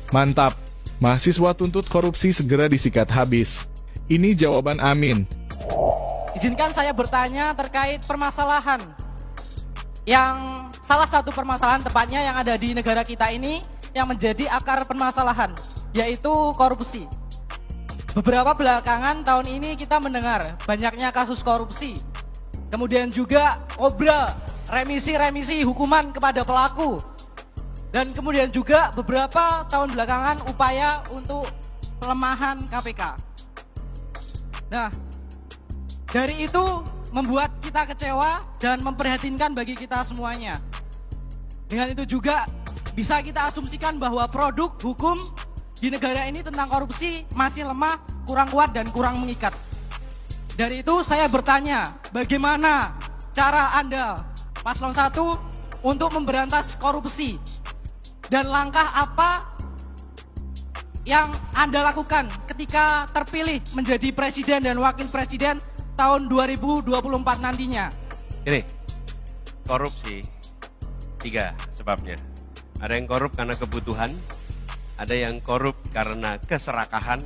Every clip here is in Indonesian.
Mantap, mahasiswa tuntut korupsi segera disikat habis. Ini jawaban Amin. Izinkan saya bertanya terkait permasalahan yang salah satu permasalahan tepatnya yang ada di negara kita ini yang menjadi akar permasalahan, yaitu korupsi. Beberapa belakangan tahun ini kita mendengar banyaknya kasus korupsi. Kemudian juga obral remisi hukuman kepada pelaku. Dan kemudian juga beberapa tahun belakangan upaya untuk pelemahan KPK. Nah, dari itu membuat kita kecewa dan memprihatinkan bagi kita semuanya. Dengan itu juga bisa kita asumsikan bahwa produk hukum di negara ini tentang korupsi masih lemah, kurang kuat dan kurang mengikat. Dari itu saya bertanya, bagaimana cara Anda, Paslon 1, untuk memberantas korupsi? Dan langkah apa yang Anda lakukan ketika terpilih menjadi presiden dan wakil presiden tahun 2024 nantinya? Ini, korupsi 3 sebabnya. Ada yang korup karena kebutuhan, ada yang korup karena keserakahan,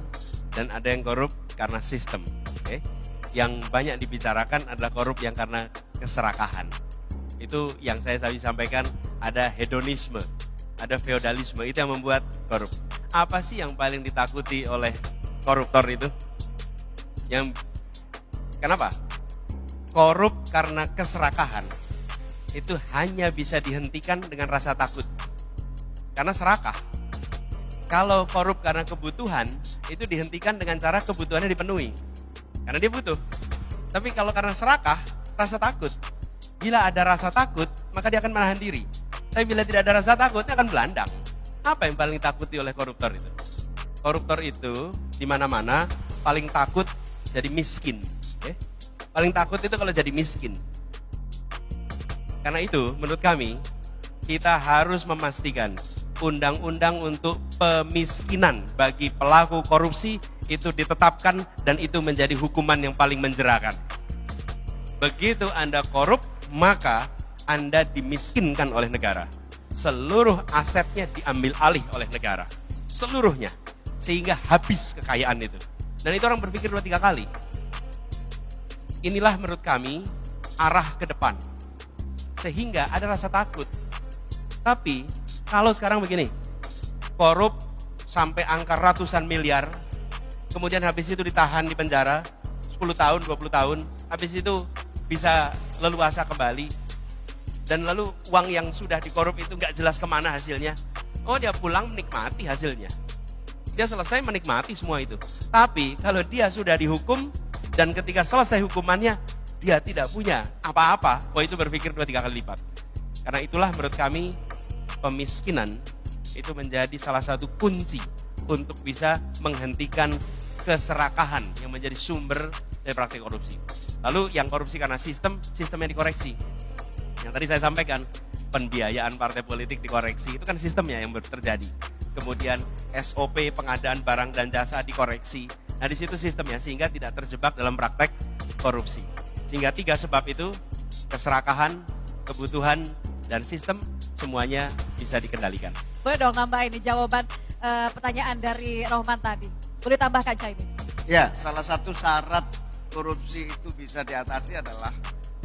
dan ada yang korup karena sistem. Okay? Yang banyak dibicarakan adalah korup yang karena keserakahan. Itu yang saya tadi sampaikan, ada hedonisme, ada feodalisme, itu yang membuat korup. Apa sih yang paling ditakuti oleh koruptor itu? Kenapa? Korup karena keserakahan itu hanya bisa dihentikan dengan rasa takut. Karena serakah. Kalau korup karena kebutuhan, itu dihentikan dengan cara kebutuhannya dipenuhi. Karena dia butuh. Tapi kalau karena serakah, rasa takut. Bila ada rasa takut, maka dia akan menahan diri. Tapi bila tidak ada rasa takut, dia akan belandang. Apa yang paling takuti oleh koruptor itu? Koruptor itu di mana-mana paling takut jadi miskin. Okay? Paling takut itu kalau jadi miskin. Karena itu, menurut kami, kita harus memastikan undang-undang untuk pemiskinan bagi pelaku korupsi itu ditetapkan dan itu menjadi hukuman yang paling menjerakan. Begitu Anda korup, maka Anda dimiskinkan oleh negara. Seluruh asetnya diambil alih oleh negara. Seluruhnya. Sehingga habis kekayaan itu. Dan itu orang berpikir 2-3 kali. Inilah menurut kami arah ke depan. Sehingga ada rasa takut. Tapi kalau sekarang begini, korup sampai angka ratusan miliar, kemudian habis itu ditahan di penjara 10 tahun, 20 tahun, habis itu bisa leluasa kembali, dan lalu uang yang sudah dikorup itu nggak jelas kemana hasilnya. Oh, dia pulang menikmati hasilnya. Dia selesai menikmati semua itu. Tapi kalau dia sudah dihukum, dan ketika selesai hukumannya, dia tidak punya apa-apa, wah itu berpikir 2-3 kali lipat. Karena itulah menurut kami, pemiskinan itu menjadi salah satu kunci untuk bisa menghentikan keserakahan yang menjadi sumber dari praktik korupsi. Lalu yang korupsi karena sistemnya dikoreksi. Yang tadi saya sampaikan, pembiayaan partai politik dikoreksi, itu kan sistemnya yang terjadi. Kemudian SOP pengadaan barang dan jasa dikoreksi. Nah di situ sistemnya, sehingga tidak terjebak dalam praktek korupsi. Sehingga 3 sebab itu, keserakahan, kebutuhan, dan sistem, semuanya bisa dikendalikan. Boleh dong nambah ini jawaban pertanyaan dari Rohman tadi. Boleh tambahkan Caimin? Ya, salah satu syarat korupsi itu bisa diatasi adalah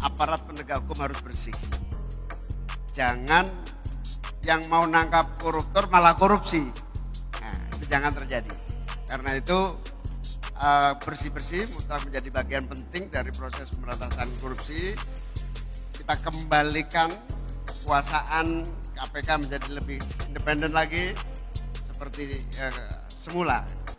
aparat penegak hukum harus bersih. Jangan yang mau nangkap koruptor malah korupsi. Nah, itu jangan terjadi. Karena itu bersih-bersih mutlak menjadi bagian penting dari proses pemberantasan korupsi. Kita kembalikan kekuasaan KPK menjadi lebih independen lagi seperti semula.